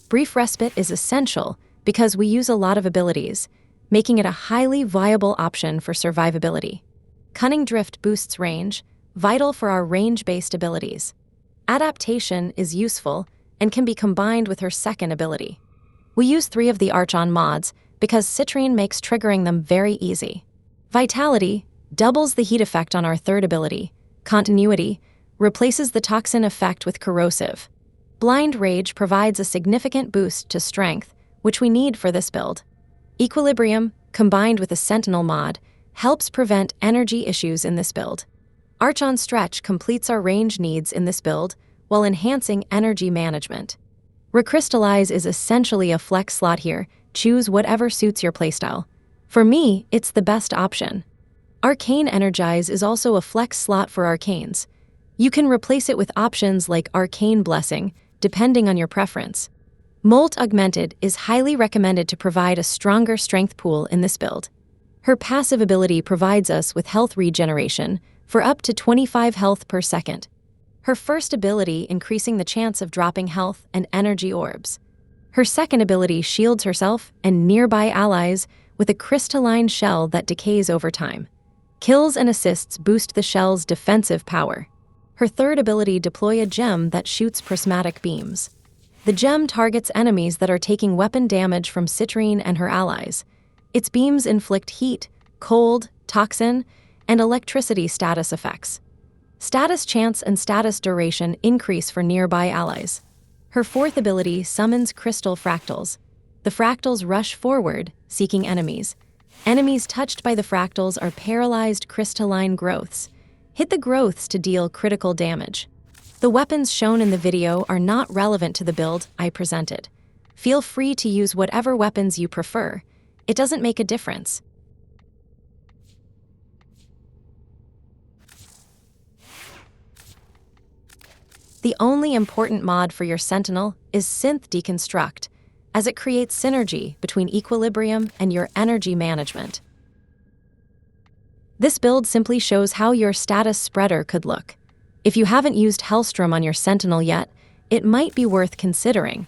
Brief respite is essential because we use a lot of abilities, making it a highly viable option for survivability. Cunning Drift boosts range, vital for our range-based abilities. Adaptation is useful and can be combined with her second ability. We use 3 of the Archon mods because Citrine makes triggering them very easy. Vitality doubles the heat effect on our third ability. Continuity replaces the toxin effect with corrosive. Blind Rage provides a significant boost to strength, which we need for this build. Equilibrium, combined with a Sentinel mod, helps prevent energy issues in this build. Archon Stretch completes our range needs in this build while enhancing energy management. Recrystallize is essentially a flex slot here. Choose whatever suits your playstyle. For me, it's the best option. Arcane Energize is also a flex slot for arcanes. You can replace it with options like Arcane Blessing, depending on your preference. Molt Augmented is highly recommended to provide a stronger strength pool in this build. Her passive ability provides us with health regeneration for up to 25 health per second. Her first ability increasing the chance of dropping health and energy orbs. Her second ability shields herself and nearby allies with a crystalline shell that decays over time. Kills and assists boost the shell's defensive power. Her third ability deploy a gem that shoots prismatic beams. The gem targets enemies that are taking weapon damage from Citrine and her allies. Its beams inflict heat, cold, toxin, and electricity status effects. Status chance and status duration increase for nearby allies. Her fourth ability summons crystal fractals. The fractals rush forward, seeking enemies. Enemies touched by the fractals are paralyzed crystalline growths. Hit the growths to deal critical damage. The weapons shown in the video are not relevant to the build I presented. Feel free to use whatever weapons you prefer. It doesn't make a difference. The only important mod for your Sentinel is Synth Deconstruct, as it creates synergy between equilibrium and your energy management. This build simply shows how your status spreader could look. If you haven't used Hellstrom on your Sentinel yet, it might be worth considering.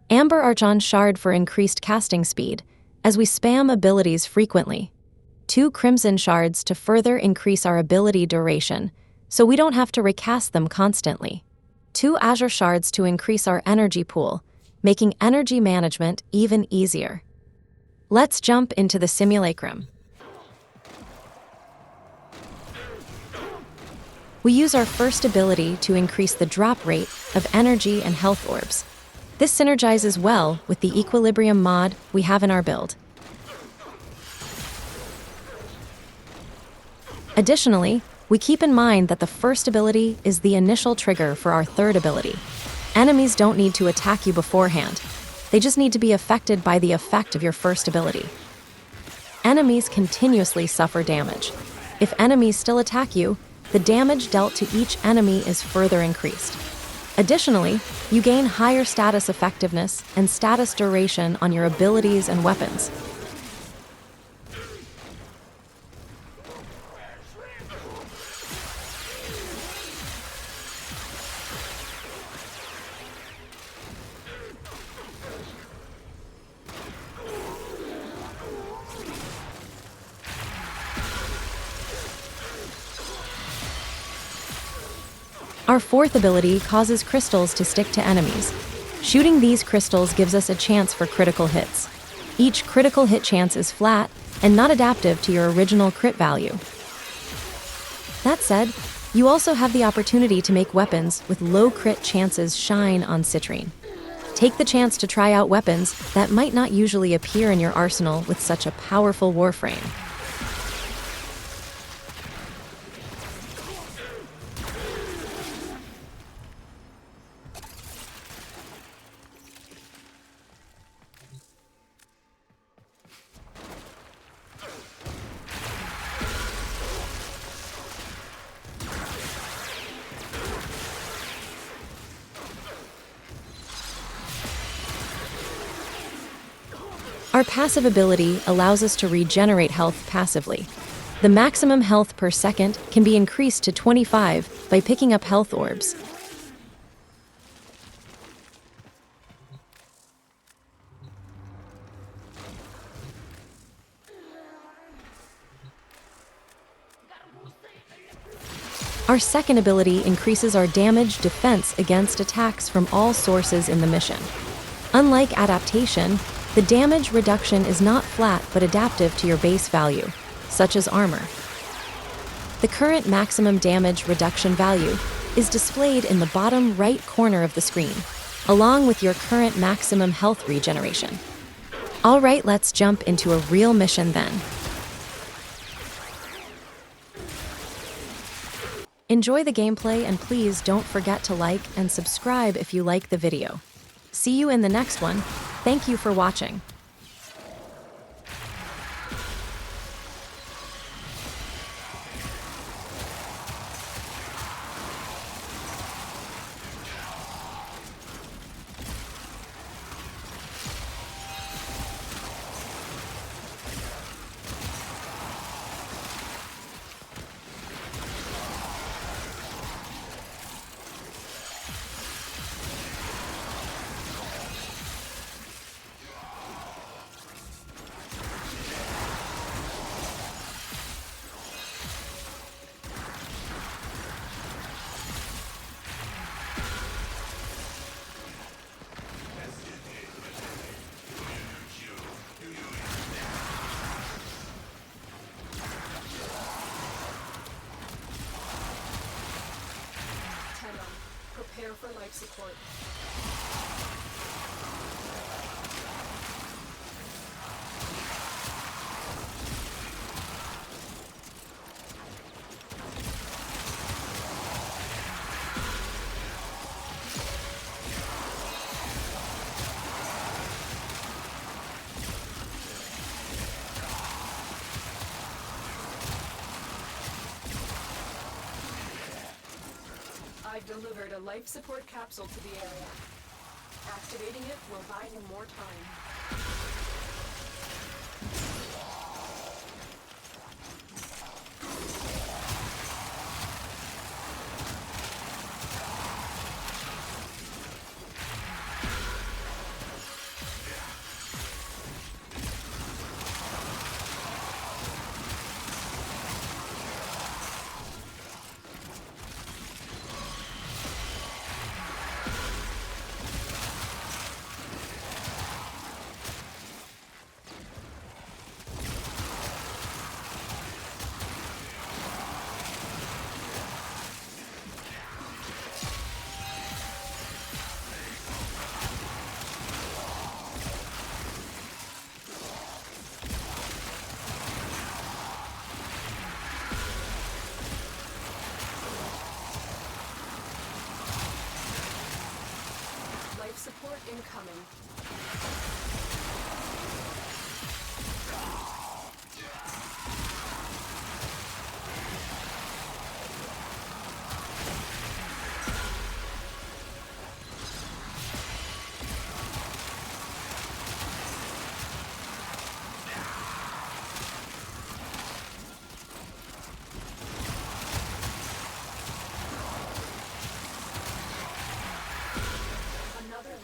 Amber Archon Shard for increased casting speed, as we spam abilities frequently. 2 Crimson Shards to further increase our ability duration, so we don't have to recast them constantly. 2 Azure Shards to increase our energy pool, making energy management even easier. Let's jump into the Simulacrum. We use our first ability to increase the drop rate of energy and health orbs. This synergizes well with the Equilibrium mod we have in our build. Additionally, we keep in mind that the first ability is the initial trigger for our third ability. Enemies don't need to attack you beforehand. They just need to be affected by the effect of your first ability. Enemies continuously suffer damage. If enemies still attack you, the damage dealt to each enemy is further increased. Additionally, you gain higher status effectiveness and status duration on your abilities and weapons. Our fourth ability causes crystals to stick to enemies. Shooting these crystals gives us a chance for critical hits. Each critical hit chance is flat and not adaptive to your original crit value. That said, you also have the opportunity to make weapons with low crit chances shine on Citrine. Take the chance to try out weapons that might not usually appear in your arsenal with such a powerful Warframe. Our passive ability allows us to regenerate health passively. The maximum health per second can be increased to 25 by picking up health orbs. Our second ability increases our damage defense against attacks from all sources in the mission. Unlike adaptation, the damage reduction is not flat but adaptive to your base value, such as armor. The current maximum damage reduction value is displayed in the bottom right corner of the screen, along with your current maximum health regeneration. Alright, let's jump into a real mission then. Enjoy the gameplay and please don't forget to like and subscribe if you like the video. See you in the next one. Thank you for watching. Prepare for life support. I've delivered a life support capsule to the area. Activating it will buy him more time. Support incoming.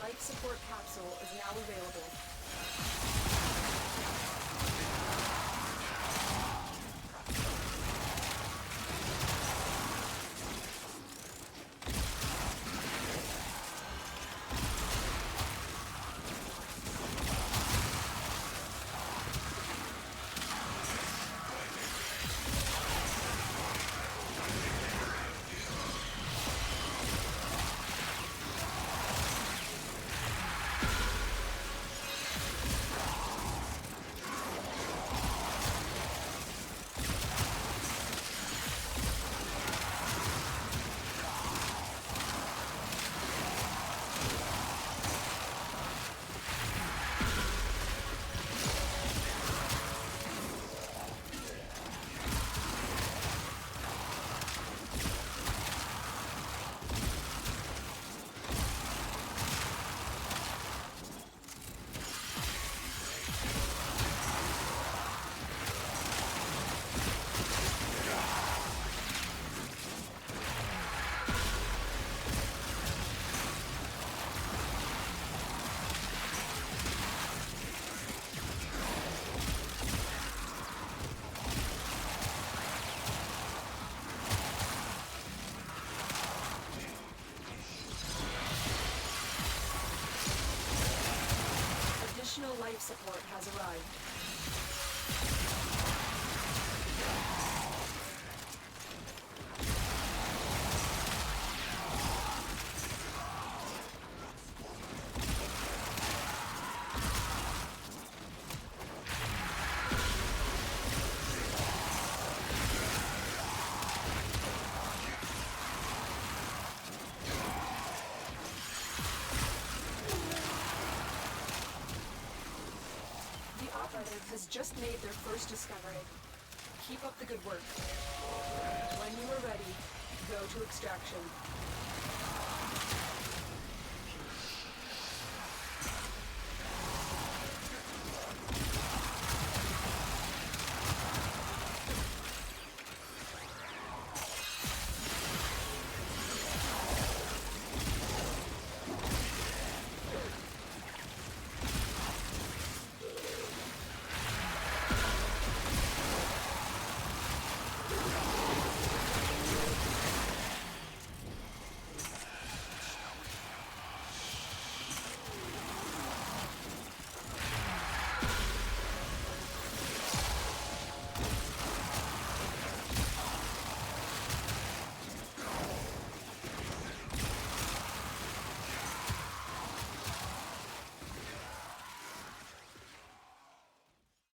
Life support capsule is now available. life support has arrived. Has just made their first discovery. Keep up the good work. When you are ready, go to extraction.